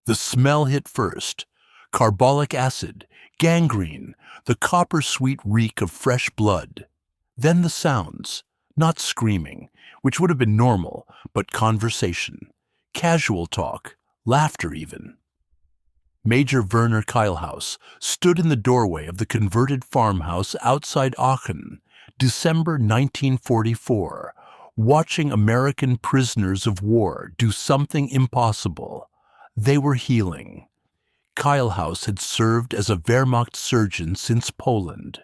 The smell hit first. Carbolic acid, gangrene, the copper-sweet reek of fresh blood. Then the sounds, not screaming, which would have been normal, but conversation, casual talk, laughter even. Major Werner Keilhaus stood in the doorway of the converted farmhouse outside Aachen, December 1944, watching American prisoners of war do something impossible. They were healing. Keilhaus had served as a Wehrmacht surgeon since Poland.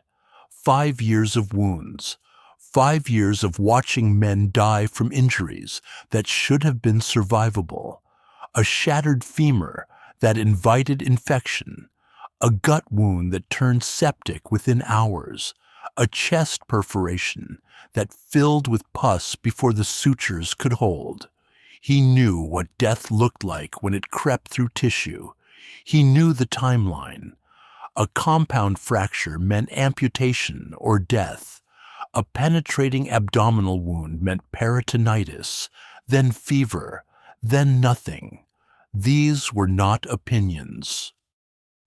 5 years of wounds, 5 years of watching men die from injuries that should have been survivable, a shattered femur that invited infection, a gut wound that turned septic within hours, a chest perforation that filled with pus before the sutures could hold. He knew what death looked like when it crept through tissue. He knew the timeline. A compound fracture meant amputation or death. A penetrating abdominal wound meant peritonitis, then fever, then nothing. These were not opinions.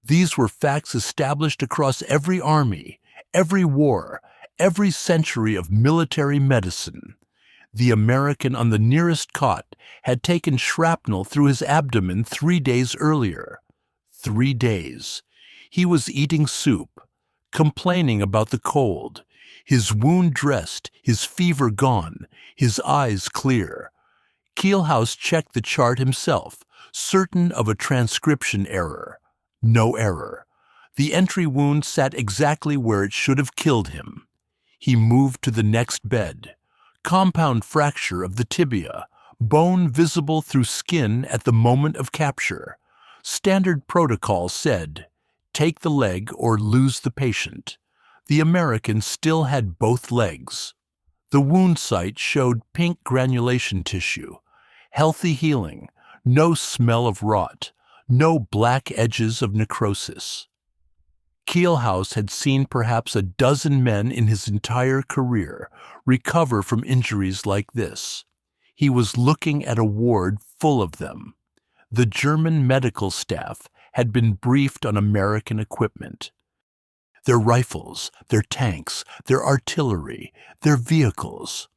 These were facts established across every army, every war, every century of military medicine. The American on the nearest cot had taken shrapnel through his abdomen 3 days earlier. 3 days. He was eating soup, complaining about the cold, his wound dressed, his fever gone, his eyes clear. Keilhaus checked the chart himself, certain of a transcription error. No error. The entry wound sat exactly where it should have killed him. He moved to the next bed. Compound fracture of the tibia, bone visible through skin at the moment of capture. Standard protocol said, take the leg or lose the patient. The American still had both legs. The wound site showed pink granulation tissue, healthy healing, no smell of rot, no black edges of necrosis. Keilhaus had seen perhaps a dozen men in his entire career recover from injuries like this. He was looking at a ward full of them. The German medical staff had been briefed on American equipment. Their rifles, their tanks, their artillery, their vehicles.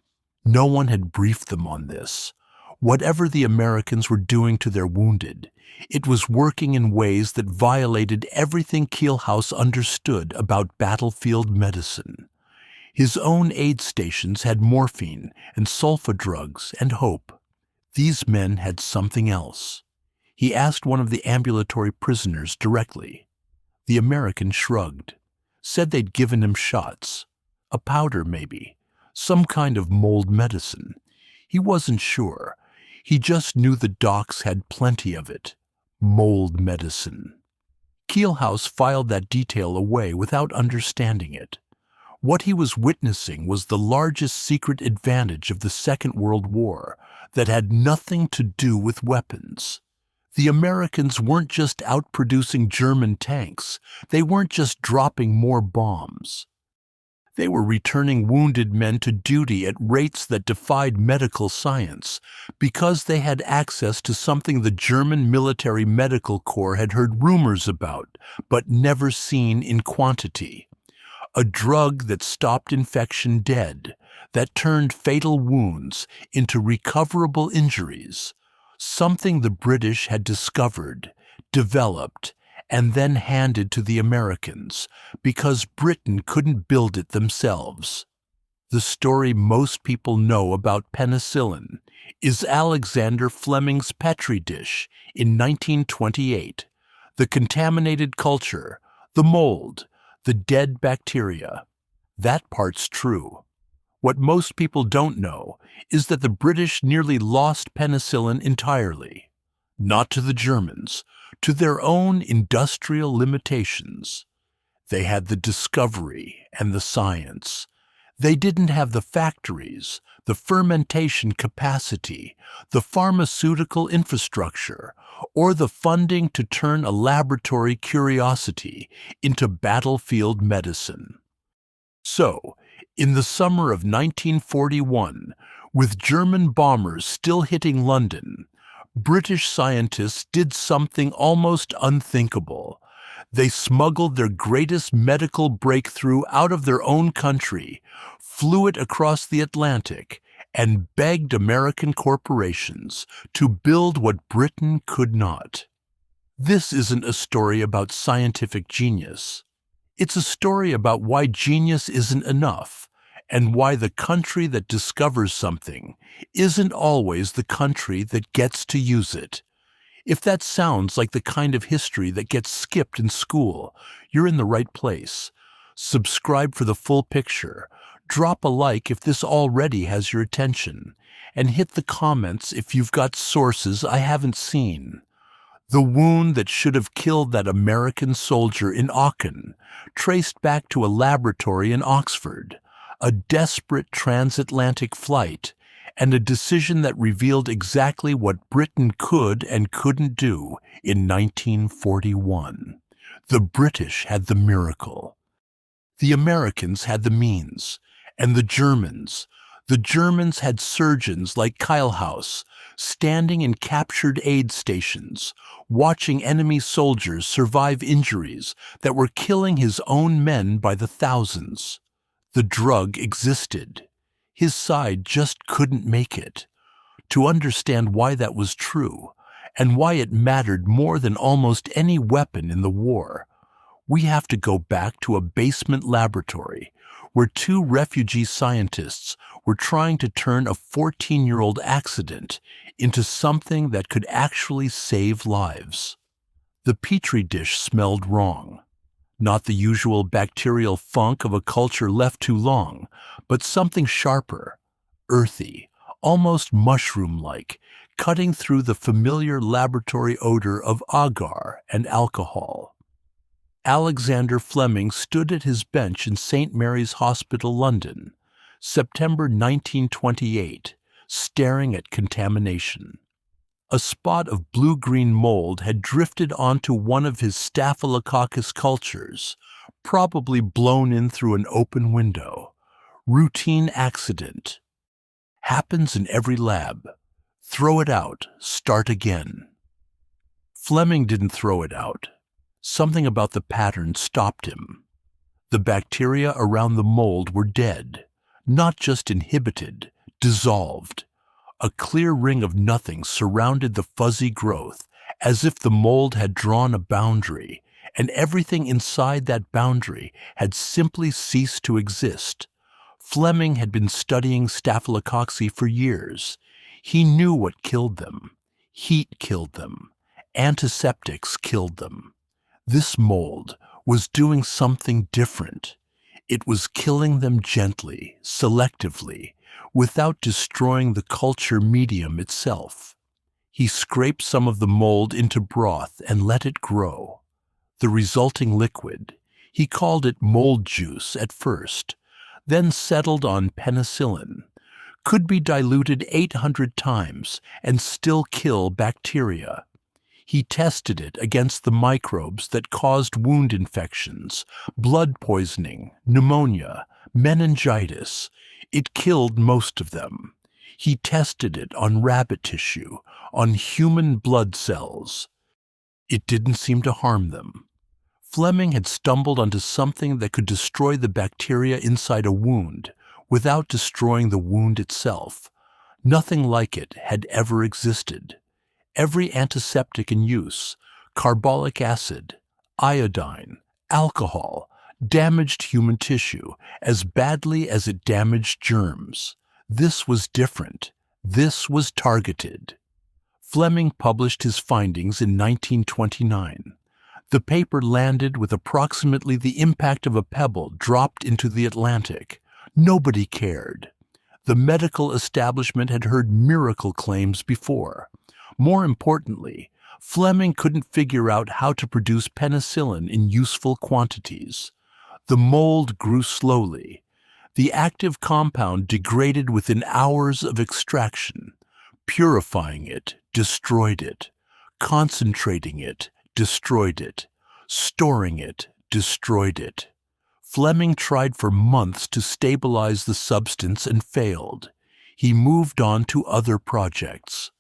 No one had briefed them on this. Whatever the Americans were doing to their wounded, it was working in ways that violated everything Keilhaus understood about battlefield medicine. His own aid stations had morphine and sulfa drugs and hope. These men had something else. He asked one of the ambulatory prisoners directly. The American shrugged, said they'd given him shots, a powder maybe, some kind of mold medicine. He wasn't sure. He just knew the docs had plenty of it. Mold medicine. Keilhaus filed that detail away without understanding it. What he was witnessing was the largest secret advantage of the Second World War that had nothing to do with weapons. The Americans weren't just outproducing German tanks. They weren't just dropping more bombs. They were returning wounded men to duty at rates that defied medical science because they had access to something the German military medical corps had heard rumors about but never seen in quantity. A drug that stopped infection dead, that turned fatal wounds into recoverable injuries. Something the British had discovered, developed, and then handed to the Americans because Britain couldn't build it themselves. The story most people know about penicillin is Alexander Fleming's petri dish in 1928, the contaminated culture, the mold, the dead bacteria. That part's true. What most people don't know is that the British nearly lost penicillin entirely. Not to the Germans, to their own industrial limitations. They had the discovery and the science. They didn't have the factories, the fermentation capacity, the pharmaceutical infrastructure, or the funding to turn a laboratory curiosity into battlefield medicine. So, in the summer of 1941, with German bombers still hitting London, British scientists did something almost unthinkable. They smuggled their greatest medical breakthrough out of their own country, flew it across the Atlantic, and begged American corporations to build what Britain could not. This isn't a story about scientific genius. It's a story about why genius isn't enough, and why the country that discovers something isn't always the country that gets to use it. If that sounds like the kind of history that gets skipped in school, you're in the right place. Subscribe for the full picture. Drop a like if this already has your attention, and hit the comments if you've got sources I haven't seen. The wound that should have killed that American soldier in Aachen traced back to a laboratory in Oxford, a desperate transatlantic flight, and a decision that revealed exactly what Britain could and couldn't do in 1941. The British had the miracle. The Americans had the means, and the Germans had surgeons like Kylehouse standing in captured aid stations, watching enemy soldiers survive injuries that were killing his own men by the thousands. The drug existed. His side just couldn't make it. To understand why that was true, and why it mattered more than almost any weapon in the war, we have to go back to a basement laboratory where two refugee scientists were trying to turn a 14-year-old accident into something that could actually save lives. The petri dish smelled wrong. Not the usual bacterial funk of a culture left too long, but something sharper, earthy, almost mushroom-like, cutting through the familiar laboratory odor of agar and alcohol. Alexander Fleming stood at his bench in St. Mary's Hospital, London, September 1928, staring at contamination. A spot of blue-green mold had drifted onto one of his Staphylococcus cultures, probably blown in through an open window. Routine accident. Happens in every lab. Throw it out, start again. Fleming didn't throw it out. Something about the pattern stopped him. The bacteria around the mold were dead, not just inhibited, dissolved. A clear ring of nothing surrounded the fuzzy growth, as if the mold had drawn a boundary, and everything inside that boundary had simply ceased to exist. Fleming had been studying staphylococci for years. He knew what killed them. Heat killed them. Antiseptics killed them. This mold was doing something different. It was killing them gently, selectively, without destroying the culture medium itself. He scraped some of the mold into broth and let it grow. The resulting liquid, he called it mold juice at first, then settled on penicillin, could be diluted 800 times and still kill bacteria. He tested it against the microbes that caused wound infections, blood poisoning, pneumonia, meningitis. It killed most of them. He tested it on rabbit tissue, on human blood cells. It didn't seem to harm them. Fleming had stumbled onto something that could destroy the bacteria inside a wound without destroying the wound itself. Nothing like it had ever existed. Every antiseptic in use, carbolic acid, iodine, alcohol, damaged human tissue as badly as it damaged germs. This was different. This was targeted. Fleming published his findings in 1929. The paper landed with approximately the impact of a pebble dropped into the Atlantic. Nobody cared. The medical establishment had heard miracle claims before. More importantly, Fleming couldn't figure out how to produce penicillin in useful quantities. The mold grew slowly. The active compound degraded within hours of extraction. Purifying it destroyed it. Concentrating it destroyed it. Storing it destroyed it. Fleming tried for months to stabilize the substance and failed. He moved on to other projects.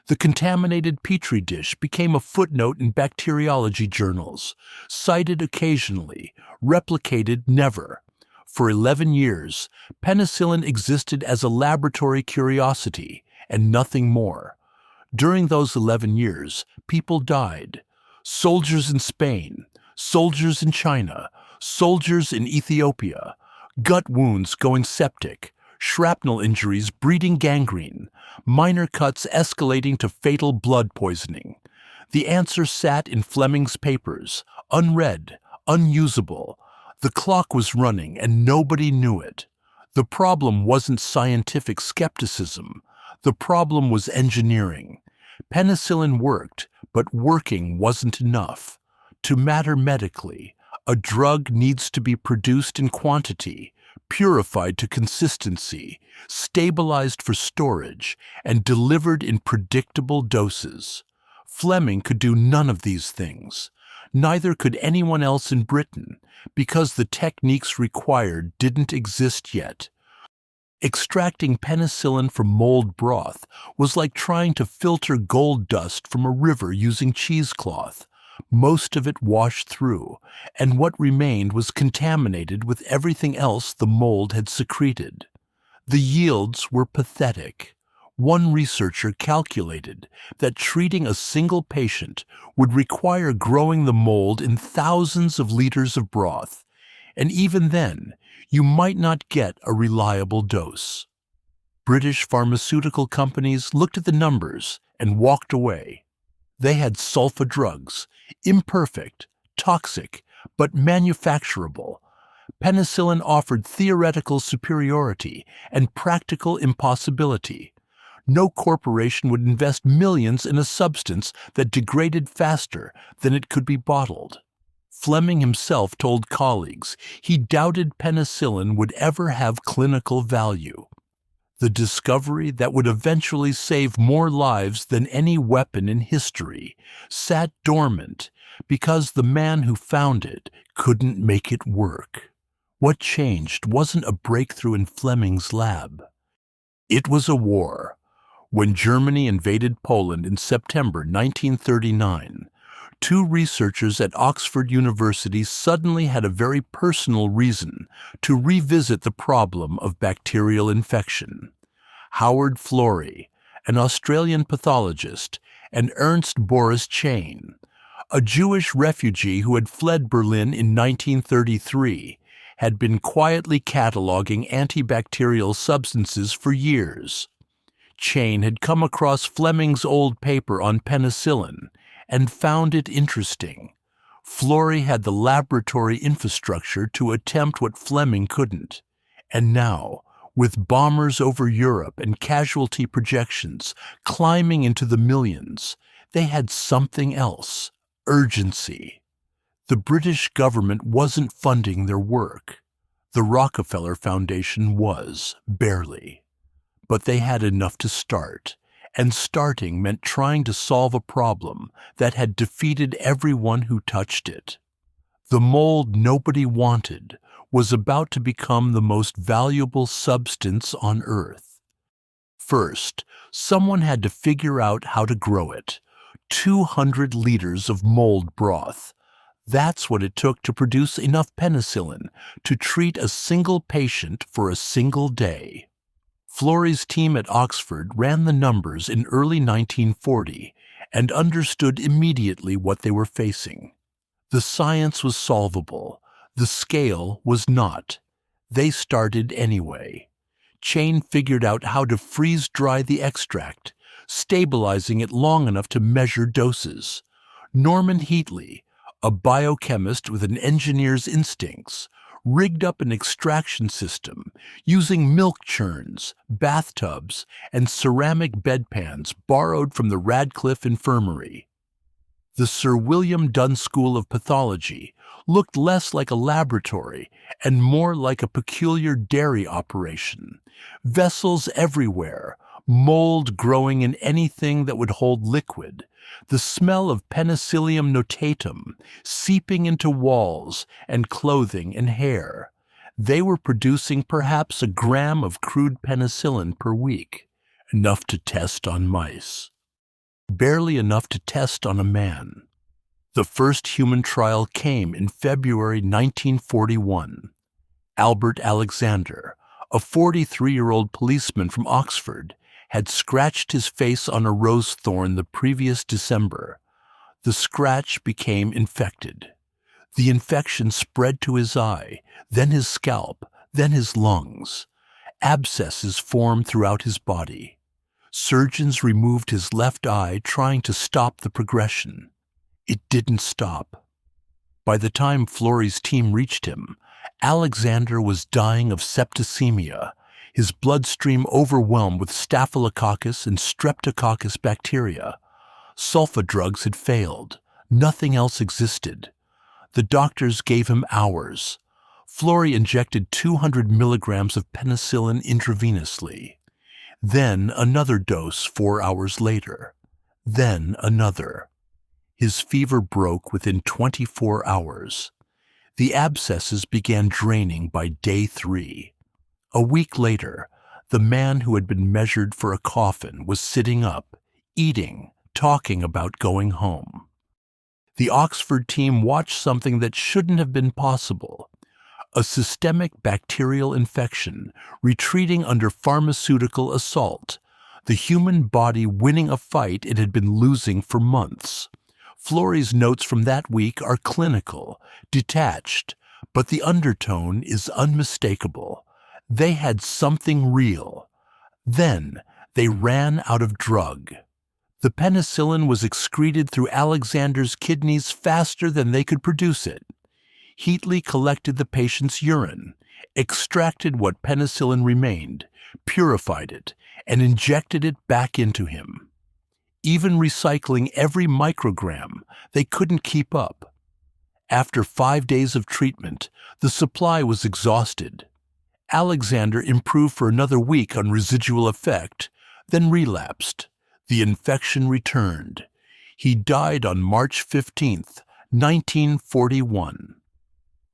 The contaminated petri dish became a footnote in bacteriology journals, cited occasionally, replicated never. For 11 years, penicillin existed as a laboratory curiosity, and nothing more. During those 11 years, people died. Soldiers in Spain, soldiers in China, soldiers in Ethiopia, gut wounds going septic, shrapnel injuries breeding gangrene, minor cuts escalating to fatal blood poisoning. The answer sat in Fleming's papers, unread, unusable. The clock was running and nobody knew it. The problem wasn't scientific skepticism. The problem was engineering. Penicillin worked, but working wasn't enough. To matter medically, a drug needs to be produced in quantity, purified to consistency, stabilized for storage, and delivered in predictable doses. Fleming could do none of these things. Neither could anyone else in Britain, because the techniques required didn't exist yet. Extracting penicillin from mold broth was like trying to filter gold dust from a river using cheesecloth. Most of it washed through, and what remained was contaminated with everything else the mold had secreted. The yields were pathetic. One researcher calculated that treating a single patient would require growing the mold in thousands of liters of broth, and even then, you might not get a reliable dose. British pharmaceutical companies looked at the numbers and walked away. They had sulfa drugs, imperfect, toxic, but manufacturable. Penicillin offered theoretical superiority and practical impossibility. No corporation would invest millions in a substance that degraded faster than it could be bottled. Fleming himself told colleagues he doubted penicillin would ever have clinical value. The discovery that would eventually save more lives than any weapon in history sat dormant because the man who found it couldn't make it work. What changed wasn't a breakthrough in Fleming's lab. It was a war. When Germany invaded Poland in September 1939, two researchers at Oxford University suddenly had a very personal reason to revisit the problem of bacterial infection. Howard Florey, an Australian pathologist, and Ernst Boris Chain, a Jewish refugee who had fled Berlin in 1933, had been quietly cataloging antibacterial substances for years. Chain had come across Fleming's old paper on penicillin and found it interesting. Florey had the laboratory infrastructure to attempt what Fleming couldn't. And now, with bombers over Europe and casualty projections climbing into the millions, they had something else: urgency. The British government wasn't funding their work. The Rockefeller Foundation was, barely. But they had enough to start, and starting meant trying to solve a problem that had defeated everyone who touched it. The mold nobody wanted was about to become the most valuable substance on Earth. First, someone had to figure out how to grow it. 200 liters of mold broth. That's what it took to produce enough penicillin to treat a single patient for a single day. Florey's team at Oxford ran the numbers in early 1940 and understood immediately what they were facing. The science was solvable. The scale was not. They started anyway. Chain figured out how to freeze-dry the extract, stabilizing it long enough to measure doses. Norman Heatley, a biochemist with an engineer's instincts, rigged up an extraction system using milk churns, bathtubs, and ceramic bedpans borrowed from the Radcliffe Infirmary. The Sir William Dunn School of Pathology looked less like a laboratory and more like a peculiar dairy operation. Vessels everywhere, mold growing in anything that would hold liquid, the smell of Penicillium notatum seeping into walls and clothing and hair. They were producing perhaps a gram of crude penicillin per week, enough to test on mice. barely enough to test on a man. The first human trial came in February 1941. Albert Alexander, a 43-year-old policeman from Oxford, had scratched his face on a rose thorn the previous December. The scratch became infected. The infection spread to his eye, then his scalp, then his lungs. Abscesses formed throughout his body. Surgeons removed his left eye, trying to stop the progression. It didn't stop. By the time Florey's team reached him, Alexander was dying of septicemia, his bloodstream overwhelmed with staphylococcus and streptococcus bacteria. Sulfa drugs had failed. Nothing else existed. The doctors gave him hours. Florey injected 200 milligrams of penicillin intravenously. Then another dose 4 hours later. Then another. His fever broke within 24 hours. The abscesses began draining by day 3. A week later, the man who had been measured for a coffin was sitting up, eating, talking about going home. The Oxford team watched something that shouldn't have been possible. A systemic bacterial infection retreating under pharmaceutical assault, the human body winning a fight it had been losing for months. Florey's notes from that week are clinical, detached, but the undertone is unmistakable. They had something real. Then they ran out of drug. The penicillin was excreted through Alexander's kidneys faster than they could produce it. Heatley collected the patient's urine, extracted what penicillin remained, purified it, and injected it back into him. Even recycling every microgram, they couldn't keep up. After 5 days of treatment, the supply was exhausted. Alexander improved for another week on residual effect, then relapsed. The infection returned. He died on March 15, 1941.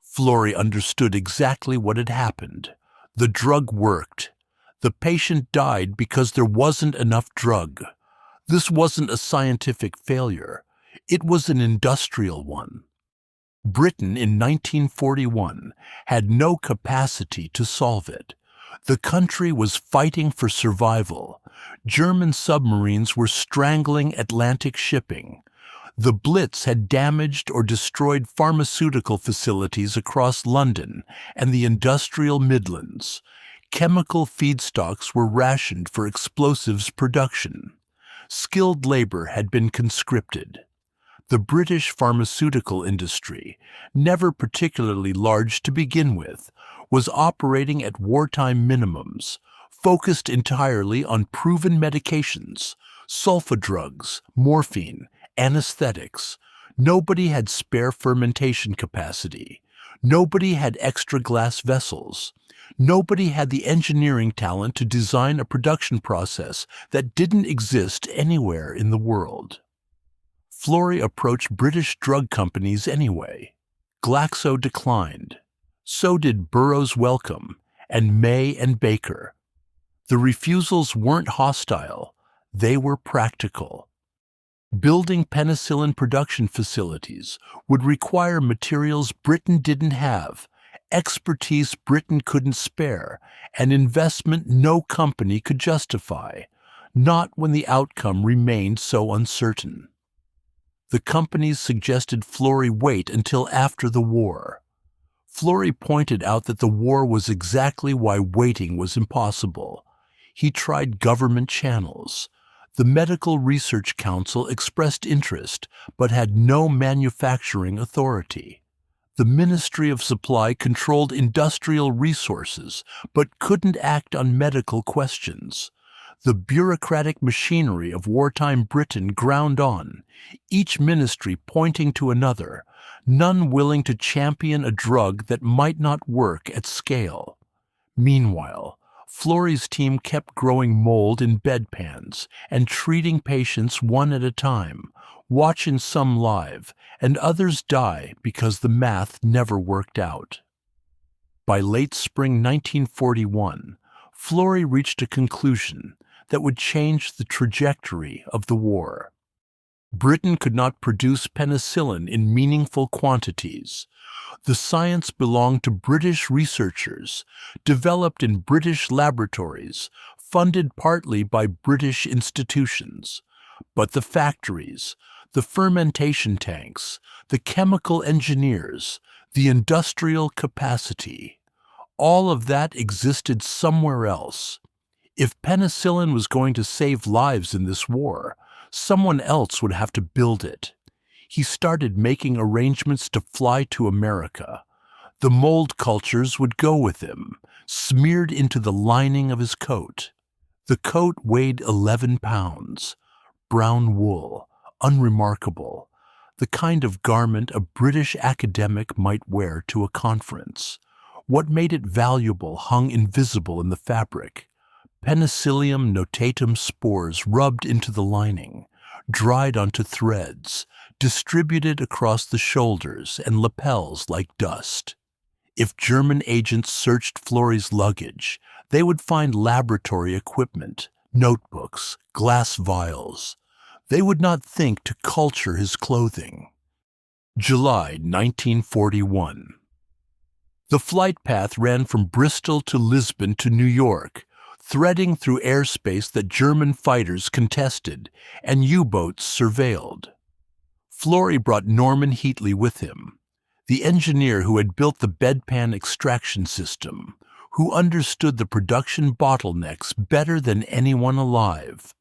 Florey understood exactly what had happened. The drug worked. The patient died because there wasn't enough drug. This wasn't a scientific failure. It was an industrial one. Britain in 1941 had no capacity to solve it. The country was fighting for survival. German submarines were strangling Atlantic shipping. The Blitz had damaged or destroyed pharmaceutical facilities across London and the industrial Midlands. Chemical feedstocks were rationed for explosives production. Skilled labor had been conscripted. The British pharmaceutical industry, never particularly large to begin with, was operating at wartime minimums, focused entirely on proven medications, sulfa drugs, morphine, anesthetics. Nobody had spare fermentation capacity. Nobody had extra glass vessels. Nobody had the engineering talent to design a production process that didn't exist anywhere in the world. Florey approached British drug companies anyway. Glaxo declined. So did Burroughs Wellcome and May and Baker. The refusals weren't hostile, they were practical. Building penicillin production facilities would require materials Britain didn't have, expertise Britain couldn't spare, and investment no company could justify, not when the outcome remained so uncertain. The companies suggested Florey wait until after the war. Florey pointed out that the war was exactly why waiting was impossible. He tried government channels. The Medical Research Council expressed interest, but had no manufacturing authority. The Ministry of Supply controlled industrial resources, but couldn't act on medical questions. The bureaucratic machinery of wartime Britain ground on, each ministry pointing to another, none willing to champion a drug that might not work at scale. Meanwhile, Florey's team kept growing mold in bedpans and treating patients one at a time, watching some live and others die because the math never worked out. By late spring 1941, Florey reached a conclusion that would change the trajectory of the war. Britain could not produce penicillin in meaningful quantities. The science belonged to British researchers, developed in British laboratories, funded partly by British institutions. But the factories, the fermentation tanks, the chemical engineers, the industrial capacity, all of that existed somewhere else. If penicillin was going to save lives in this war, someone else would have to build it. He started making arrangements to fly to America. The mold cultures would go with him, smeared into the lining of his coat. The coat weighed 11 pounds. Brown wool, unremarkable, the kind of garment a British academic might wear to a conference. What made it valuable hung invisible in the fabric. Penicillium notatum spores rubbed into the lining, dried onto threads, distributed across the shoulders and lapels like dust. If German agents searched Florey's luggage, they would find laboratory equipment, notebooks, glass vials. They would not think to culture his clothing. July 1941. The flight path ran from Bristol to Lisbon to New York, threading through airspace that German fighters contested and U-boats surveilled. Florey brought Norman Heatley with him, the engineer who had built the bedpan extraction system, who understood the production bottlenecks better than anyone alive.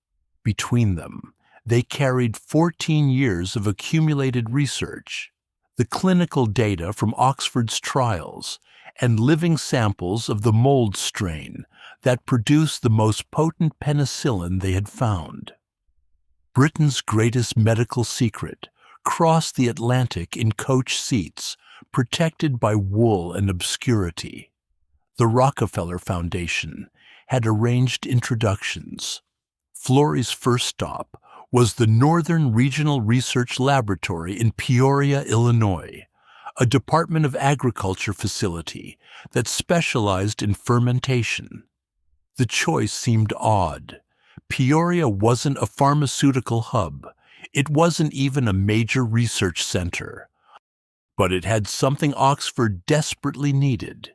Between them, they carried 14 years of accumulated research, the clinical data from Oxford's trials, and living samples of the mold strain that produced the most potent penicillin they had found. Britain's greatest medical secret crossed the Atlantic in coach seats, protected by wool and obscurity. The Rockefeller Foundation had arranged introductions. Florey's first stop was the Northern Regional Research Laboratory in Peoria, Illinois, a Department of Agriculture facility that specialized in fermentation. The choice seemed odd. Peoria wasn't a pharmaceutical hub. It wasn't even a major research center. But it had something Oxford desperately needed: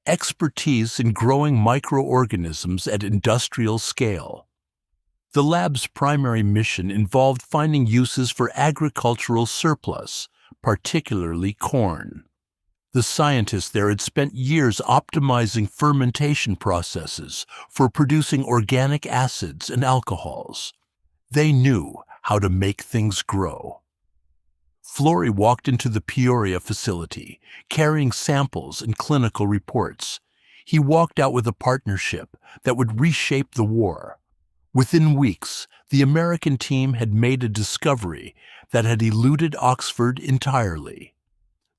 expertise in growing microorganisms at industrial scale. The lab's primary mission involved finding uses for agricultural surplus, particularly corn. The scientists there had spent years optimizing fermentation processes for producing organic acids and alcohols. They knew how to make things grow. Florey walked into the Peoria facility, carrying samples and clinical reports. He walked out with a partnership that would reshape the war. Within weeks, the American team had made a discovery that had eluded Oxford entirely.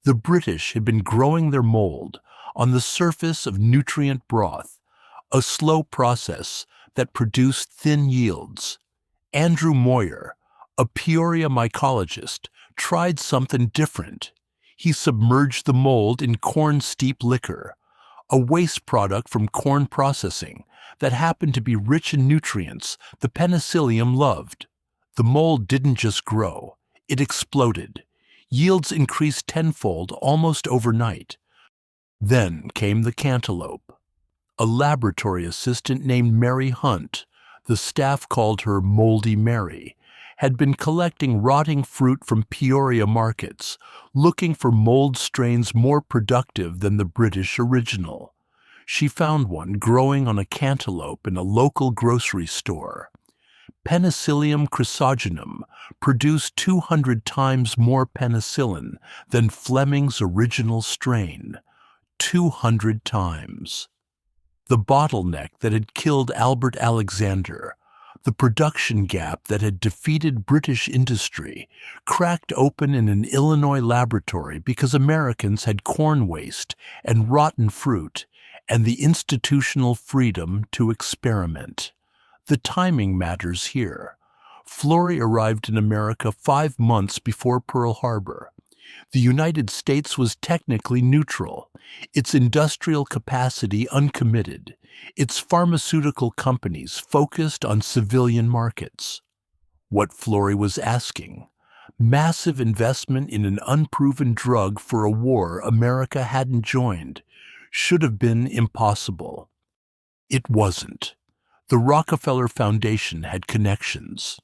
The British had been growing their mold on the surface of nutrient broth, a slow process that produced thin yields. Andrew Moyer, a Peoria mycologist, tried something different. He submerged the mold in corn steep liquor, a waste product from corn processing that happened to be rich in nutrients the penicillium loved. The mold didn't just grow, it exploded. Yields increased tenfold almost overnight. Then came the cantaloupe. A laboratory assistant named Mary Hunt, the staff called her Moldy Mary, had been collecting rotting fruit from Peoria markets, looking for mold strains more productive than the British original. She found one growing on a cantaloupe in a local grocery store. Penicillium chrysogenum produced 200 times more penicillin than Fleming's original strain. 200 times. The bottleneck that had killed Albert Alexander, the production gap that had defeated British industry, cracked open in an Illinois laboratory because Americans had corn waste and rotten fruit and the institutional freedom to experiment. The timing matters here. Florey arrived in America 5 months before Pearl Harbor. The United States was technically neutral, its industrial capacity uncommitted, its pharmaceutical companies focused on civilian markets. What Florey was asking. Massive investment in an unproven drug for a war America hadn't joined. Should have been impossible. It wasn't. The Rockefeller Foundation had connections.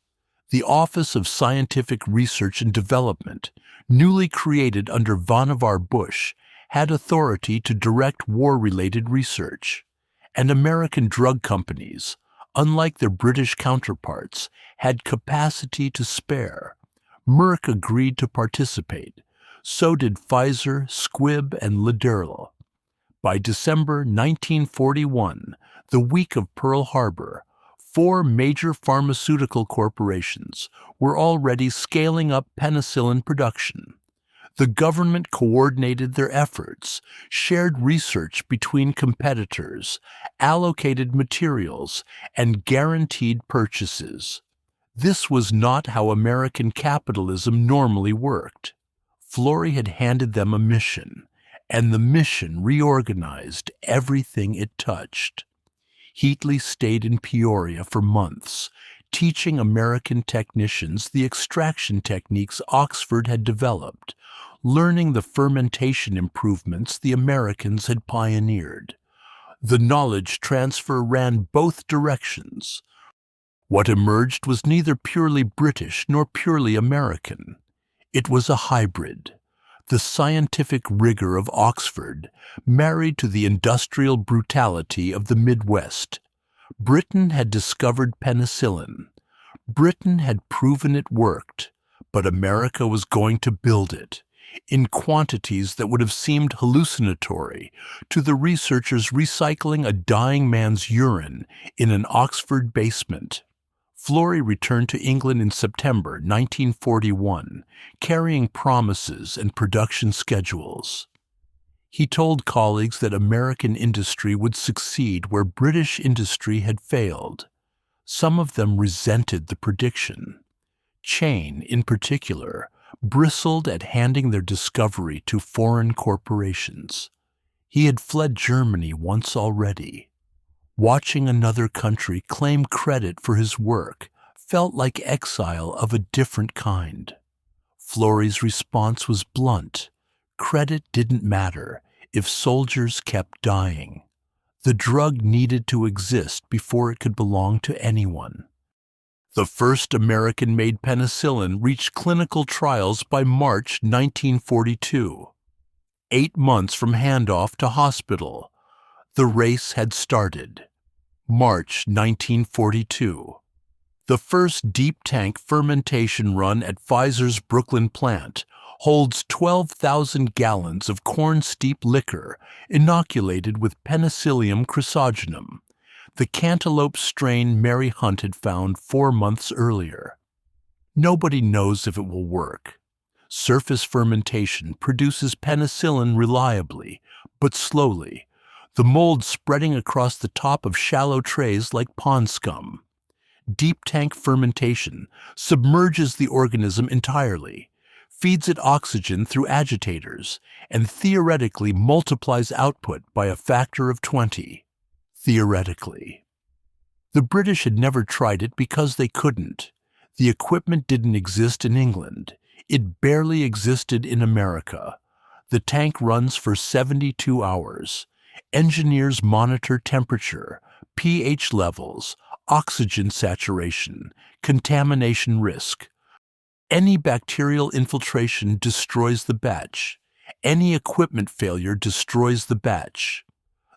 The Office of Scientific Research and Development, newly created under Vannevar Bush, had authority to direct war-related research. And American drug companies, unlike their British counterparts, had capacity to spare. Merck agreed to participate. So did Pfizer, Squibb, and Lederle. By December 1941, the week of Pearl Harbor, 4 major pharmaceutical corporations were already scaling up penicillin production. The government coordinated their efforts, shared research between competitors, allocated materials, and guaranteed purchases. This was not how American capitalism normally worked. Florey had handed them a mission, and the mission reorganized everything it touched. Heatley stayed in Peoria for months, teaching American technicians the extraction techniques Oxford had developed, learning the fermentation improvements the Americans had pioneered. The knowledge transfer ran both directions. What emerged was neither purely British nor purely American. It was a hybrid. The scientific rigor of Oxford, married to the industrial brutality of the Midwest. Britain had discovered penicillin. Britain had proven it worked, but America was going to build it, in quantities that would have seemed hallucinatory to the researchers recycling a dying man's urine in an Oxford basement. Florey returned to England in September 1941, carrying promises and production schedules. He told colleagues that American industry would succeed where British industry had failed. Some of them resented the prediction. Chain, in particular, bristled at handing their discovery to foreign corporations. He had fled Germany once already. Watching another country claim credit for his work felt like exile of a different kind. Florey's response was blunt. Credit didn't matter if soldiers kept dying. The drug needed to exist before it could belong to anyone. The first American-made penicillin reached clinical trials by March 1942. 8 months from handoff to hospital. The race had started. March 1942. The first deep tank fermentation run at Pfizer's Brooklyn plant holds 12,000 gallons of corn-steep liquor inoculated with Penicillium chrysogenum, the cantaloupe strain Mary Hunt had found 4 months earlier. Nobody knows if it will work. Surface fermentation produces penicillin reliably, but slowly, the mold spreading across the top of shallow trays like pond scum. Deep tank fermentation submerges the organism entirely, feeds it oxygen through agitators, and theoretically multiplies output by a factor of 20. Theoretically. The British had never tried it because they couldn't. The equipment didn't exist in England. It barely existed in America. The tank runs for 72 hours. Engineers monitor temperature, pH levels, oxygen saturation, contamination risk. Any bacterial infiltration destroys the batch. Any equipment failure destroys the batch.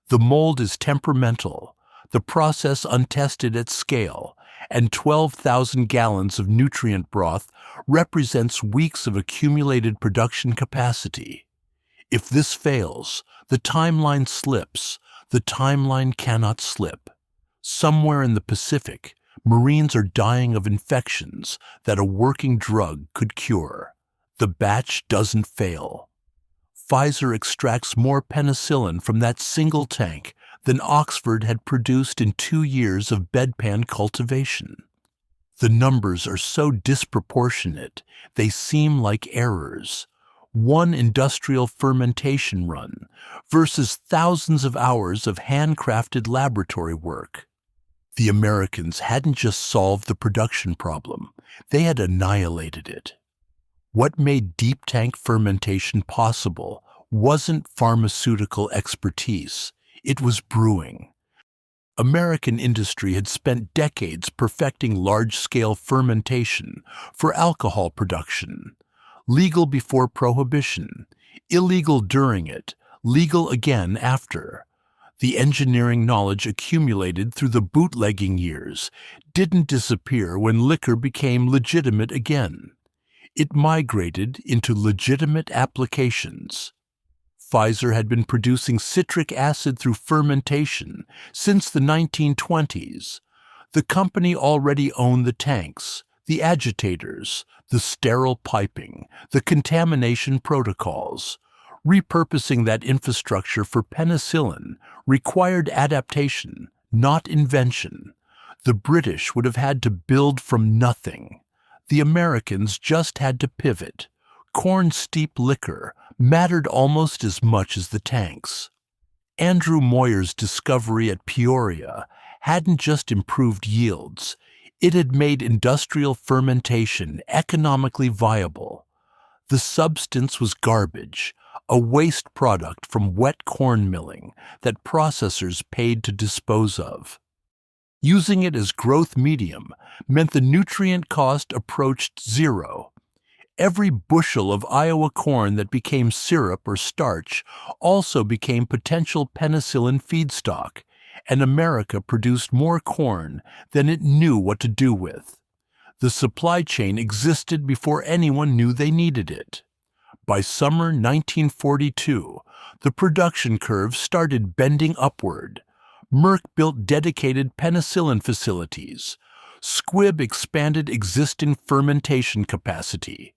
The mold is temperamental, the process untested at scale, and 12,000 gallons of nutrient broth represents weeks of accumulated production capacity. If this fails, the timeline slips. The timeline cannot slip. Somewhere in the Pacific, Marines are dying of infections that a working drug could cure. The batch doesn't fail. Pfizer extracts more penicillin from that single tank than Oxford had produced in 2 years of bedpan cultivation. The numbers are so disproportionate, they seem like errors. One industrial fermentation run versus thousands of hours of handcrafted laboratory work. The Americans hadn't just solved the production problem, they had annihilated it. What made deep tank fermentation possible wasn't pharmaceutical expertise, it was brewing. American industry had spent decades perfecting large-scale fermentation for alcohol production, legal before Prohibition, illegal during it, legal again after. The engineering knowledge accumulated through the bootlegging years didn't disappear when liquor became legitimate again. It migrated into legitimate applications. Pfizer had been producing citric acid through fermentation since the 1920s. The company already owned the tanks, the agitators, the sterile piping, the contamination protocols. Repurposing that infrastructure for penicillin required adaptation, not invention. The British would have had to build from nothing. The Americans just had to pivot. Corn-steep liquor mattered almost as much as the tanks. Andrew Moyer's discovery at Peoria hadn't just improved yields, it had made industrial fermentation economically viable. The substance was garbage, a waste product from wet corn milling that processors paid to dispose of. Using it as growth medium meant the nutrient cost approached zero. Every bushel of Iowa corn that became syrup or starch also became potential penicillin feedstock, and America produced more corn than it knew what to do with. The supply chain existed before anyone knew they needed it. By summer 1942, the production curve started bending upward. Merck built dedicated penicillin facilities. Squibb expanded existing fermentation capacity.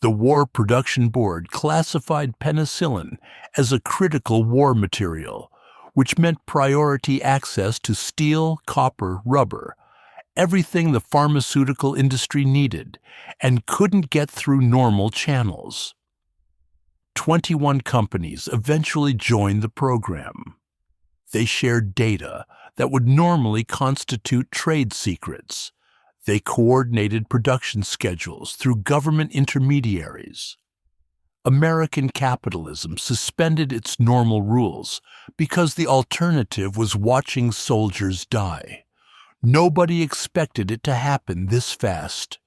The War Production Board classified penicillin as a critical war material, which meant priority access to steel, copper, rubber, everything the pharmaceutical industry needed and couldn't get through normal channels. 21 companies eventually joined the program. They shared data that would normally constitute trade secrets. They coordinated production schedules through government intermediaries. American capitalism suspended its normal rules because the alternative was watching soldiers die. Nobody expected it to happen this fast.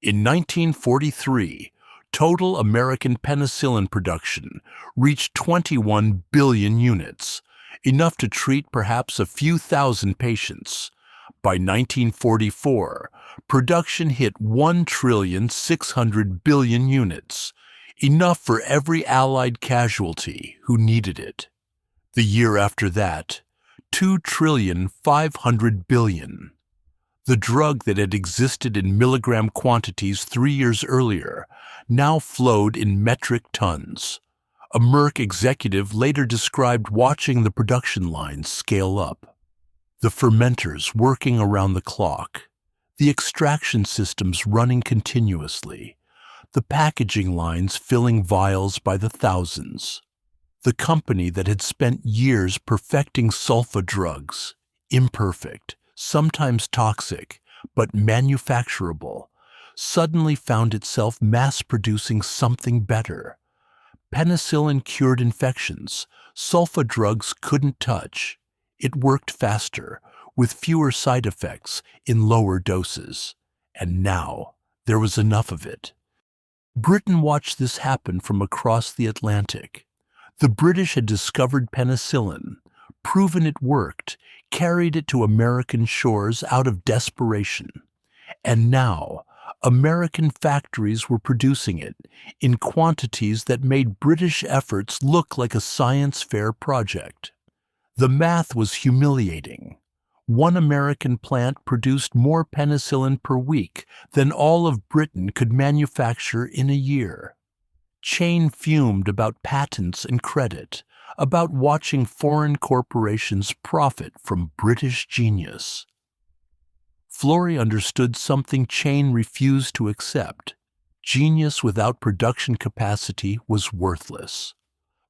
In 1943, total American penicillin production reached 21 billion units, enough to treat perhaps a few thousand patients. By 1944, production hit 1,600 billion units, enough for every Allied casualty who needed it. The year after that, 2,500 billion. The drug that had existed in milligram quantities 3 years earlier now flowed in metric tons. A Merck executive later described watching the production lines scale up. The fermenters working around the clock, the extraction systems running continuously, the packaging lines filling vials by the thousands. The company that had spent years perfecting sulfa drugs, imperfect, sometimes toxic, but manufacturable, suddenly found itself mass-producing something better. Penicillin cured infections, sulfa drugs couldn't touch. It worked faster, with fewer side effects, in lower doses. And now, there was enough of it. Britain watched this happen from across the Atlantic. The British had discovered penicillin, proven it worked, carried it to American shores out of desperation. And now, American factories were producing it in quantities that made British efforts look like a science fair project. The math was humiliating. One American plant produced more penicillin per week than all of Britain could manufacture in a year. Chain fumed about patents and credit, about watching foreign corporations profit from British genius. Florey understood something Chain refused to accept. Genius without production capacity was worthless.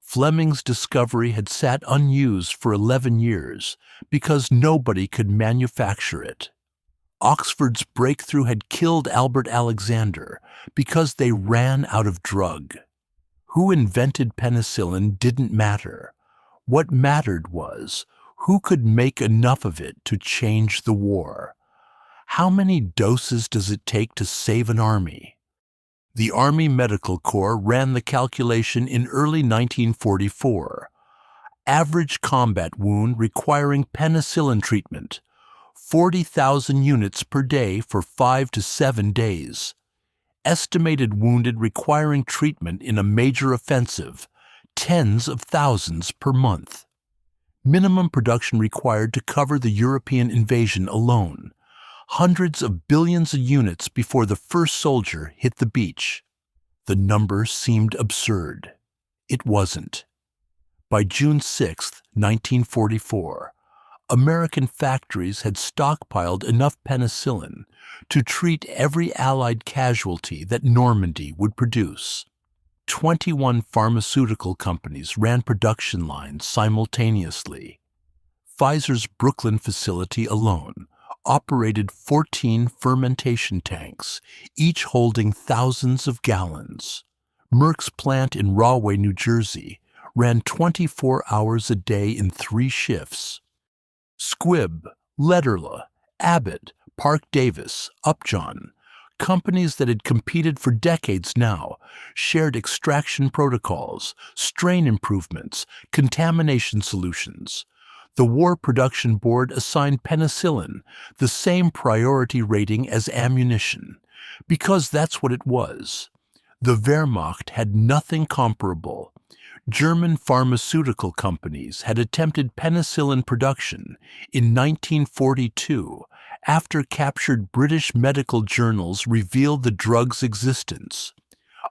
Fleming's discovery had sat unused for 11 years because nobody could manufacture it. Oxford's breakthrough had killed Albert Alexander because they ran out of drug. Who invented penicillin didn't matter. What mattered was who could make enough of it to change the war. How many doses does it take to save an army? The Army Medical Corps ran the calculation in early 1944. Average combat wound requiring penicillin treatment, 40,000 units per day for 5 to 7 days. Estimated wounded requiring treatment in a major offensive, tens of thousands per month. Minimum production required to cover the European invasion alone. Hundreds of billions of units before the first soldier hit the beach. The number seemed absurd. It wasn't. By June 6, 1944, American factories had stockpiled enough penicillin to treat every Allied casualty that Normandy would produce. 21 pharmaceutical companies ran production lines simultaneously. Pfizer's Brooklyn facility alone operated 14 fermentation tanks, each holding thousands of gallons. Merck's plant in Rahway, New Jersey, ran 24 hours a day in 3 shifts. Squibb, Lederle, Abbott, Parke-Davis, Upjohn, companies that had competed for decades now, shared extraction protocols, strain improvements, contamination solutions. The War Production Board assigned penicillin the same priority rating as ammunition, because that's what it was. The Wehrmacht had nothing comparable. German pharmaceutical companies had attempted penicillin production in 1942 after captured British medical journals revealed the drug's existence.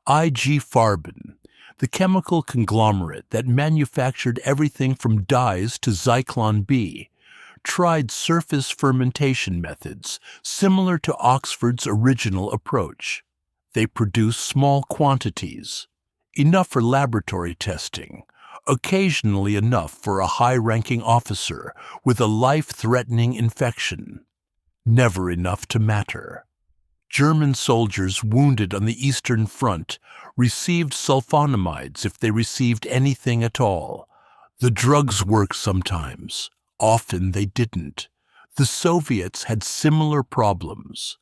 IG Farben, the chemical conglomerate that manufactured everything from dyes to Zyklon B, tried surface fermentation methods similar to Oxford's original approach. They produced small quantities, enough for laboratory testing, occasionally enough for a high-ranking officer with a life-threatening infection. Never enough to matter. German soldiers wounded on the Eastern Front received sulfonamides if they received anything at all. The drugs worked sometimes. Often they didn't. The Soviets had similar problems.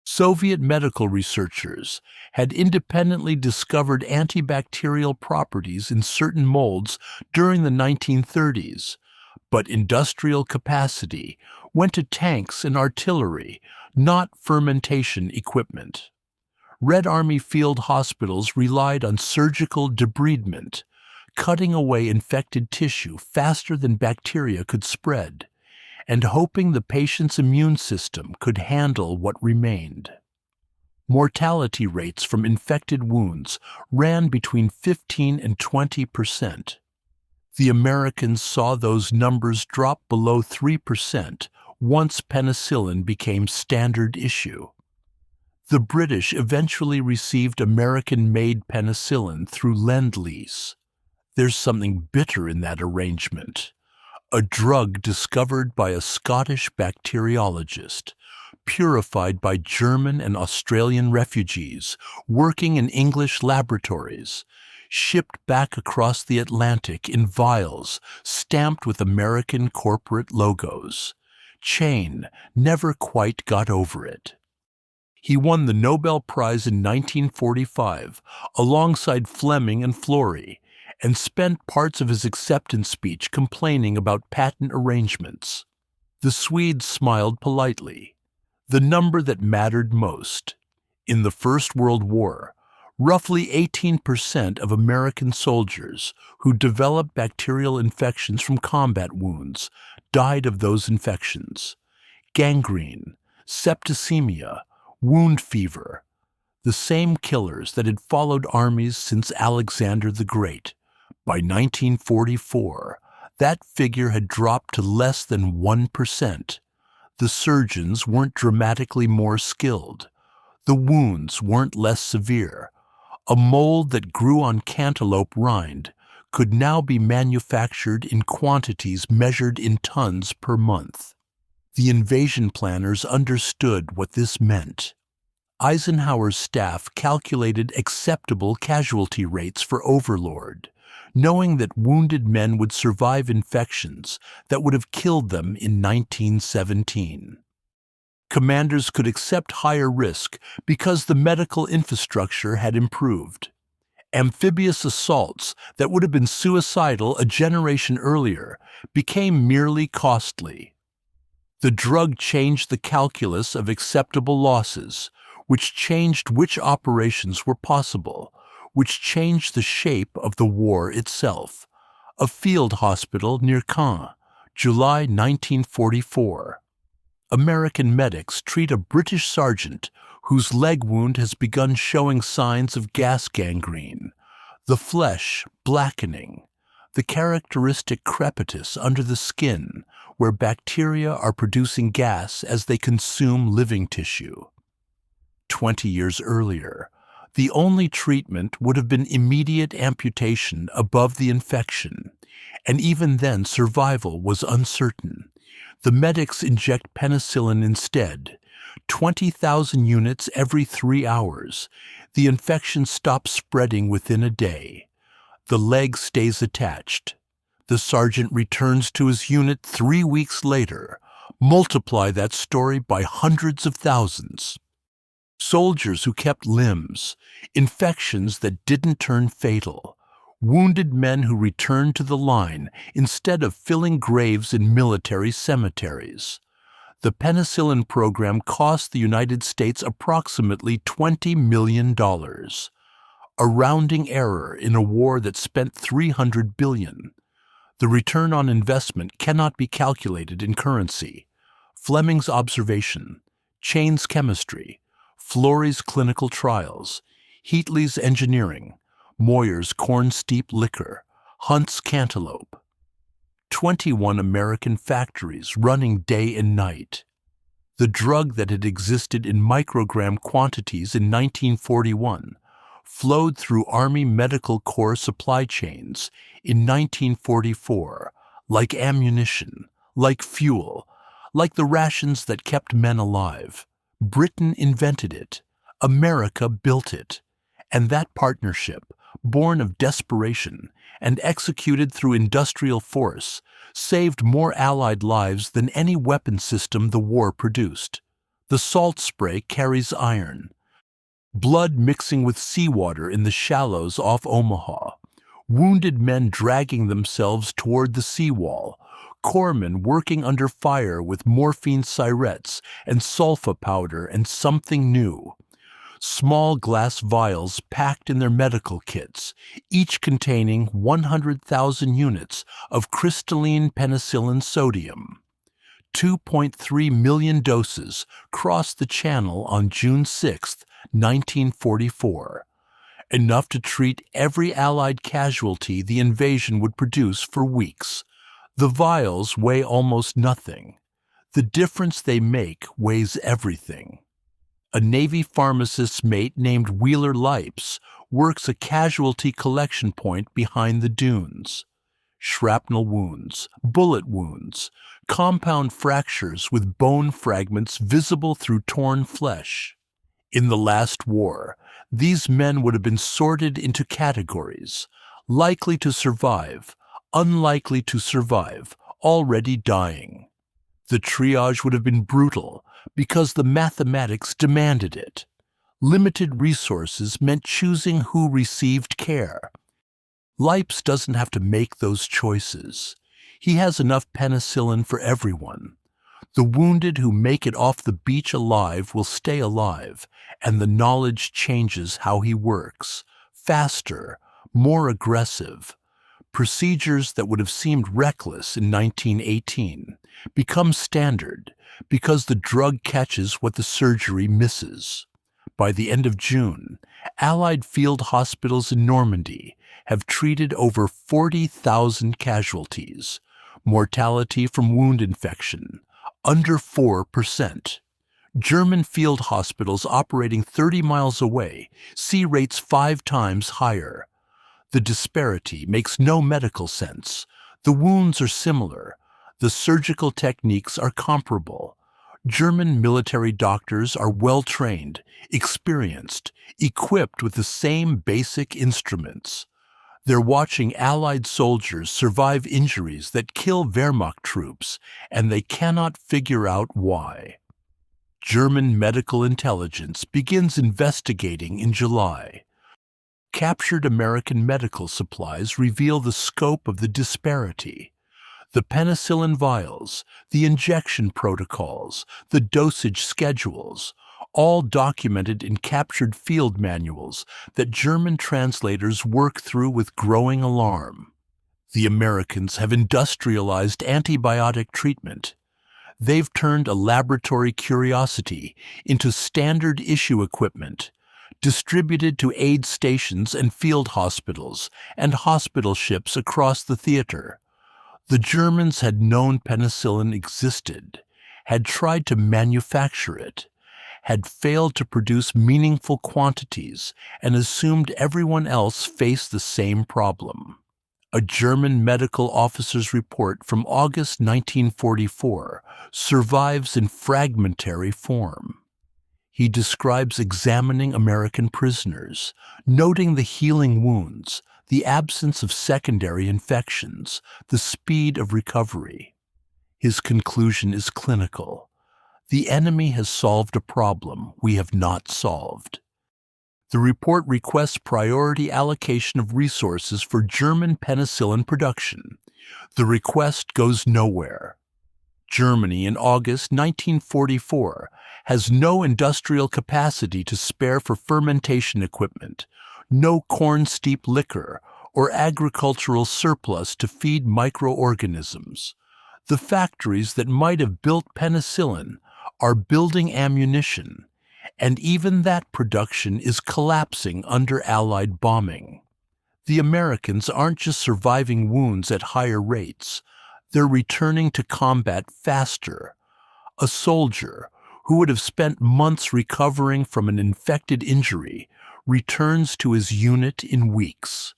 Soviet medical researchers had independently discovered antibacterial properties in certain molds during the 1930s, but industrial capacity went to tanks and artillery, not fermentation equipment. Red Army field hospitals relied on surgical debridement, cutting away infected tissue faster than bacteria could spread, and hoping the patient's immune system could handle what remained. Mortality rates from infected wounds ran between 15 and 20%. The Americans saw those numbers drop below 3% once penicillin became standard issue. The British eventually received American-made penicillin through Lend-Lease. There's something bitter in that arrangement. A drug discovered by a Scottish bacteriologist, purified by German and Australian refugees working in English laboratories, shipped back across the Atlantic in vials stamped with American corporate logos. Chain never quite got over it. He won the Nobel Prize in 1945 alongside Fleming and Florey, and spent parts of his acceptance speech complaining about patent arrangements. The Swedes smiled politely. The number that mattered most. In the First World War, roughly 18% of American soldiers who developed bacterial infections from combat wounds died of those infections. Gangrene, septicemia, wound fever, the same killers that had followed armies since Alexander the Great. By 1944, that figure had dropped to less than 1%. The surgeons weren't dramatically more skilled. The wounds weren't less severe. A mold that grew on cantaloupe rind could now be manufactured in quantities measured in tons per month. The invasion planners understood what this meant. Eisenhower's staff calculated acceptable casualty rates for Overlord, knowing that wounded men would survive infections that would have killed them in 1917. Commanders could accept higher risk because the medical infrastructure had improved. Amphibious assaults that would have been suicidal a generation earlier became merely costly. The drug changed the calculus of acceptable losses, which changed which operations were possible, which changed the shape of the war itself. A field hospital near Caen, July 1944. American medics treat a British sergeant whose leg wound has begun showing signs of gas gangrene, the flesh blackening, the characteristic crepitus under the skin where bacteria are producing gas as they consume living tissue. 20 years earlier, the only treatment would have been immediate amputation above the infection, and even then survival was uncertain. The medics inject penicillin instead, 20,000 units every 3 hours. The infection stops spreading within a day. The leg stays attached. The sergeant returns to his unit 3 weeks later. Multiply that story by hundreds of thousands. Soldiers who kept limbs, infections that didn't turn fatal, wounded men who returned to the line instead of filling graves in military cemeteries. The penicillin program cost the United States approximately $20 million, a rounding error in a war that spent $300 billion. The return on investment cannot be calculated in currency. Fleming's observation, Chain's chemistry, Florey's clinical trials, Heatley's engineering, Moyer's corn-steep liquor, Hunt's cantaloupe. 21 American factories running day and night. The drug that had existed in microgram quantities in 1941 flowed through Army Medical Corps supply chains in 1944, like ammunition, like fuel, like the rations that kept men alive. Britain invented it. America built it. And that partnership, born of desperation and executed through industrial force, saved more Allied lives than any weapon system the war produced. The salt spray carries iron. Blood mixing with seawater in the shallows off Omaha. Wounded men dragging themselves toward the seawall. Corpsmen working under fire with morphine syrettes and sulfa powder and something new. Small glass vials packed in their medical kits, each containing 100,000 units of crystalline penicillin sodium. 2.3 million doses crossed the Channel on June 6, 1944. Enough to treat every Allied casualty the invasion would produce for weeks. The vials weigh almost nothing. The difference they make weighs everything. A Navy pharmacist's mate named Wheeler Lipes works a casualty collection point behind the dunes. Shrapnel wounds, bullet wounds, compound fractures with bone fragments visible through torn flesh. In the last war, these men would have been sorted into categories: likely to survive, unlikely to survive, already dying. The triage would have been brutal because the mathematics demanded it. Limited resources meant choosing who received care. Lipes doesn't have to make those choices. He has enough penicillin for everyone. The wounded who make it off the beach alive will stay alive, and the knowledge changes how he works. Faster, more aggressive. Procedures that would have seemed reckless in 1918 become standard because the drug catches what the surgery misses. By the end of June, Allied field hospitals in Normandy have treated over 40,000 casualties. Mortality from wound infection, under 4%. German field hospitals operating 30 miles away see rates 5 times higher. The disparity makes no medical sense. The wounds are similar. The surgical techniques are comparable. German military doctors are well-trained, experienced, equipped with the same basic instruments. They're watching Allied soldiers survive injuries that kill Wehrmacht troops, and they cannot figure out why. German medical intelligence begins investigating in July. Captured American medical supplies reveal the scope of the disparity. The penicillin vials, the injection protocols, the dosage schedules, all documented in captured field manuals that German translators work through with growing alarm. The Americans have industrialized antibiotic treatment. They've turned a laboratory curiosity into standard issue equipment, distributed to aid stations and field hospitals and hospital ships across the theater. The Germans had known penicillin existed, had tried to manufacture it, had failed to produce meaningful quantities, and assumed everyone else faced the same problem. A German medical officer's report from August 1944 survives in fragmentary form. He describes examining American prisoners, noting the healing wounds, the absence of secondary infections, the speed of recovery. His conclusion is clinical. The enemy has solved a problem we have not solved. The report requests priority allocation of resources for German penicillin production. The request goes nowhere. Germany in August 1944 has no industrial capacity to spare for fermentation equipment, no corn-steep liquor, or agricultural surplus to feed microorganisms. The factories that might have built penicillin are building ammunition, and even that production is collapsing under Allied bombing. The Americans aren't just surviving wounds at higher rates, they're returning to combat faster. A soldier who would have spent months recovering from an infected injury returns to his unit in weeks.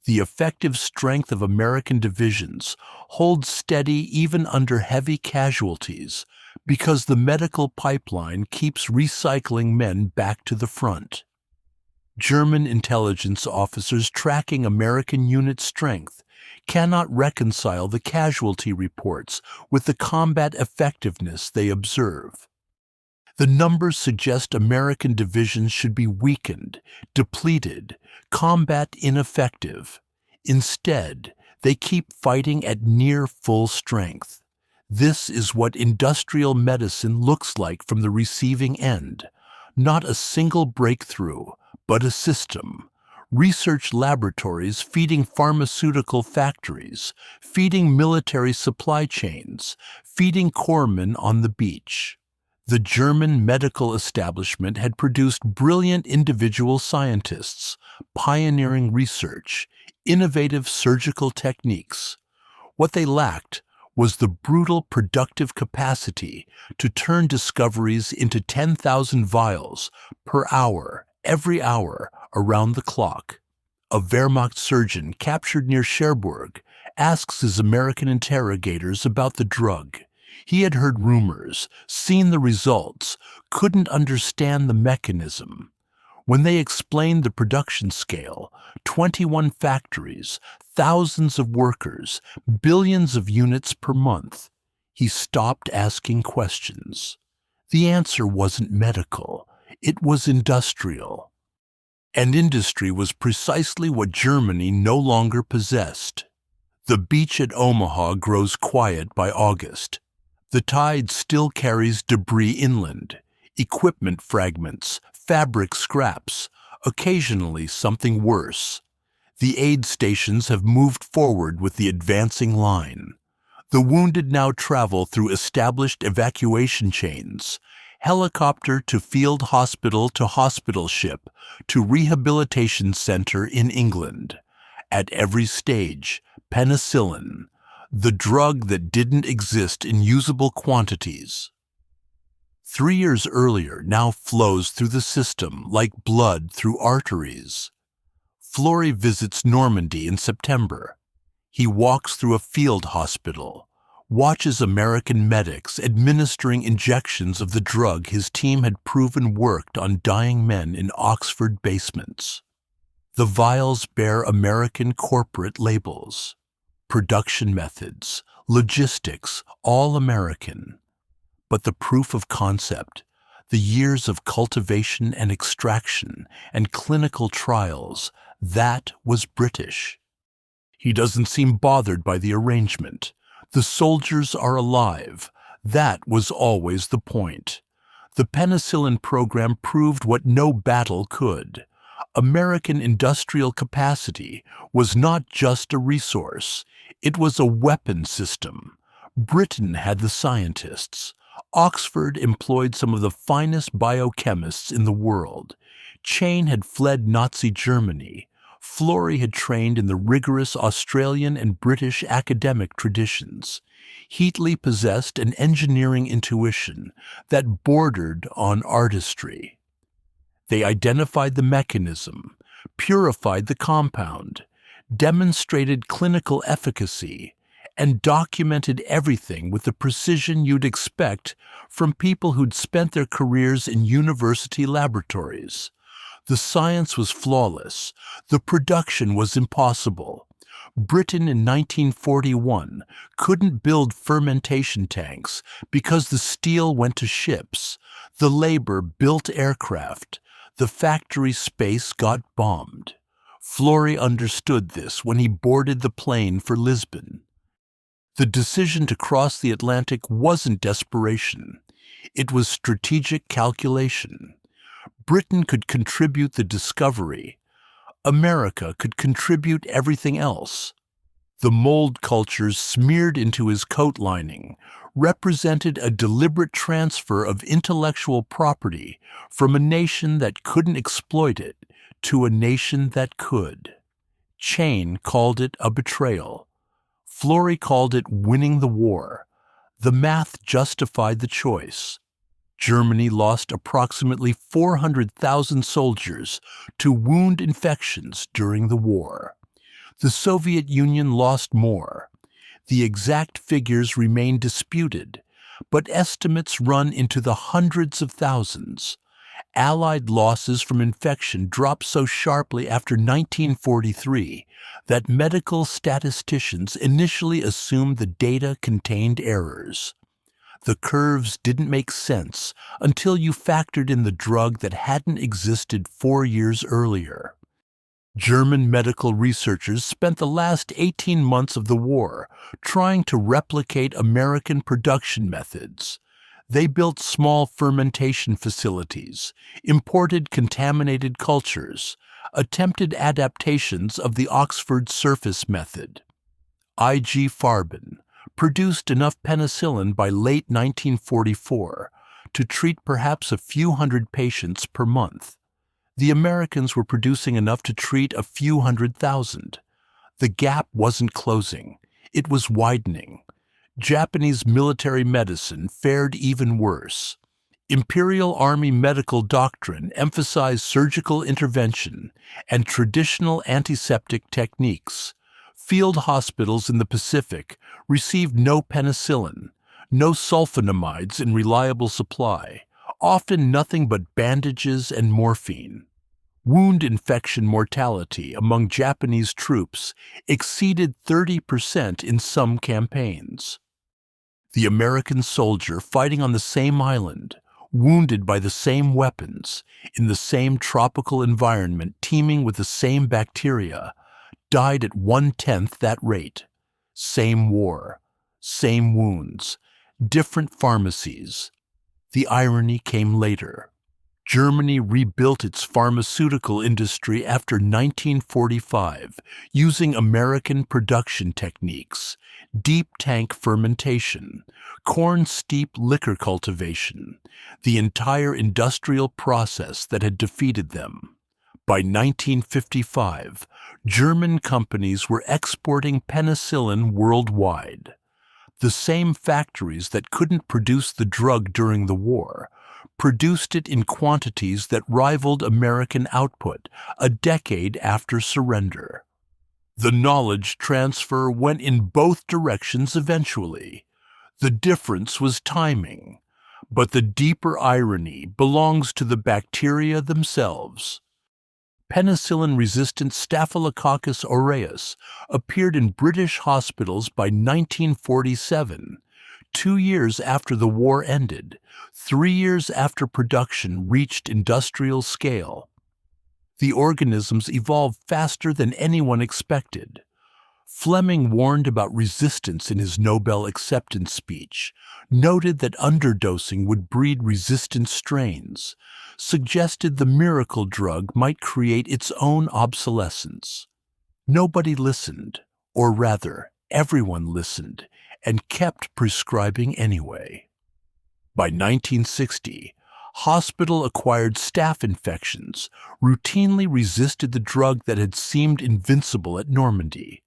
The effective strength of American divisions holds steady even under heavy casualties because the medical pipeline keeps recycling men back to the front. German intelligence officers tracking American unit strength cannot reconcile the casualty reports with the combat effectiveness they observe. The numbers suggest American divisions should be weakened, depleted, combat ineffective. Instead, they keep fighting at near full strength. This is what industrial medicine looks like from the receiving end. Not a single breakthrough, but a system. Research laboratories feeding pharmaceutical factories, feeding military supply chains, feeding corpsmen on the beach. The German medical establishment had produced brilliant individual scientists, pioneering research, innovative surgical techniques. What they lacked was the brutal productive capacity to turn discoveries into 10,000 vials per hour, every hour, around the clock. A Wehrmacht surgeon captured near Cherbourg asks his American interrogators about the drug. He had heard rumors, seen the results, couldn't understand the mechanism. When they explained the production scale, 21 factories, thousands of workers, billions of units per month, he stopped asking questions. The answer wasn't medical, it was industrial. And industry was precisely what Germany no longer possessed. The beach at Omaha grows quiet by August. The tide still carries debris inland, equipment fragments, fabric scraps, occasionally something worse. The aid stations have moved forward with the advancing line. The wounded now travel through established evacuation chains, helicopter to field hospital to hospital ship to rehabilitation center in England. At every stage, penicillin, the drug that didn't exist in usable quantities. 3 years earlier now flows through the system like blood through arteries. Fleury visits Normandy in September. He walks through a field hospital, watches American medics administering injections of the drug his team had proven worked on dying men in Oxford basements. The vials bear American corporate labels. Production methods, logistics, all American. But the proof of concept, the years of cultivation and extraction and clinical trials, that was British. He doesn't seem bothered by the arrangement. The soldiers are alive. That was always the point. The penicillin program proved what no battle could. American industrial capacity was not just a resource. It was a weapon system. Britain had the scientists. Oxford employed some of the finest biochemists in the world. Chain had fled Nazi Germany. Fleury had trained in the rigorous Australian and British academic traditions. Heatley possessed an engineering intuition that bordered on artistry. They identified the mechanism, purified the compound, demonstrated clinical efficacy, and documented everything with the precision you'd expect from people who'd spent their careers in university laboratories. The science was flawless. The production was impossible. Britain in 1941 couldn't build fermentation tanks because the steel went to ships. The labor built aircraft. The factory space got bombed. Fleury understood this when he boarded the plane for Lisbon. The decision to cross the Atlantic wasn't desperation. It was strategic calculation. Britain could contribute the discovery. America could contribute everything else. The mold cultures smeared into his coat lining represented a deliberate transfer of intellectual property from a nation that couldn't exploit it to a nation that could. Chain called it a betrayal. Fleury called it winning the war. The math justified the choice. Germany lost approximately 400,000 soldiers to wound infections during the war. The Soviet Union lost more. The exact figures remain disputed, but estimates run into the hundreds of thousands. Allied losses from infection dropped so sharply after 1943 that medical statisticians initially assumed the data contained errors. The curves didn't make sense until you factored in the drug that hadn't existed 4 years earlier. German medical researchers spent the last 18 months of the war trying to replicate American production methods. They built small fermentation facilities, imported contaminated cultures, attempted adaptations of the Oxford surface method. I.G. Farben produced enough penicillin by late 1944 to treat perhaps a few hundred patients per month. The Americans were producing enough to treat a few 100,000. The gap wasn't closing, it was widening. Japanese military medicine fared even worse. Imperial Army medical doctrine emphasized surgical intervention and traditional antiseptic techniques. Field hospitals in the Pacific received no penicillin, no sulfonamides in reliable supply, often nothing but bandages and morphine. Wound infection mortality among Japanese troops exceeded 30% in some campaigns. The American soldier fighting on the same island, wounded by the same weapons, in the same tropical environment teeming with the same bacteria, died at 1/10 that rate. Same war, same wounds, different pharmacies. The irony came later. Germany rebuilt its pharmaceutical industry after 1945 using American production techniques, deep tank fermentation, corn steep liquor cultivation, the entire industrial process that had defeated them. By 1955, German companies were exporting penicillin worldwide. The same factories that couldn't produce the drug during the war produced it in quantities that rivaled American output a decade after surrender. The knowledge transfer went in both directions eventually. The difference was timing, but the deeper irony belongs to the bacteria themselves. Penicillin-resistant Staphylococcus aureus appeared in British hospitals by 1947, 2 years after the war ended, 3 years after production reached industrial scale. The organisms evolved faster than anyone expected. Fleming warned about resistance in his Nobel acceptance speech, noted that underdosing would breed resistant strains, suggested the miracle drug might create its own obsolescence. Nobody listened, or rather, everyone listened, and kept prescribing anyway. By 1960, hospital-acquired staph infections routinely resisted the drug that had seemed invincible at Normandy.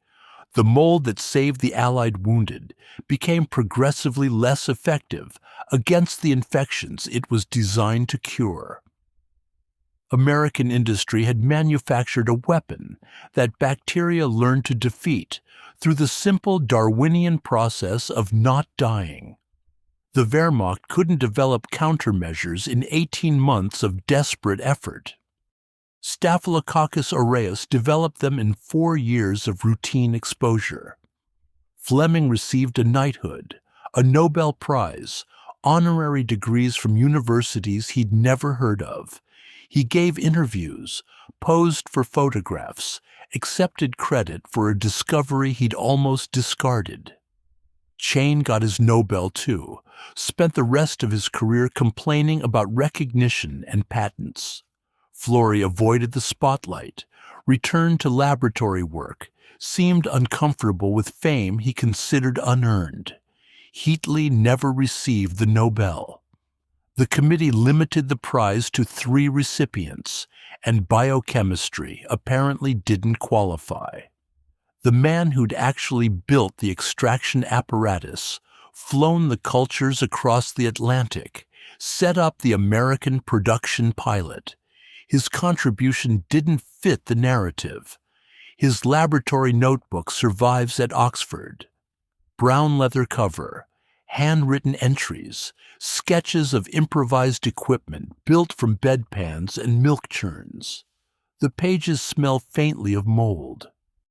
The mold that saved the Allied wounded became progressively less effective against the infections it was designed to cure. American industry had manufactured a weapon that bacteria learned to defeat through the simple Darwinian process of not dying. The Wehrmacht couldn't develop countermeasures in 18 months of desperate effort. Staphylococcus aureus developed them in 4 years of routine exposure. Fleming received a knighthood, a Nobel Prize, honorary degrees from universities he'd never heard of. He gave interviews, posed for photographs, accepted credit for a discovery he'd almost discarded. Chain got his Nobel too, spent the rest of his career complaining about recognition and patents. Florey avoided the spotlight, returned to laboratory work, seemed uncomfortable with fame he considered unearned. Heatley never received the Nobel. The committee limited the prize to 3 recipients, and biochemistry apparently didn't qualify. The man who'd actually built the extraction apparatus, flown the cultures across the Atlantic, set up the American production pilot. His contribution didn't fit the narrative. His laboratory notebook survives at Oxford. Brown leather cover, handwritten entries, sketches of improvised equipment built from bedpans and milk churns. The pages smell faintly of mold.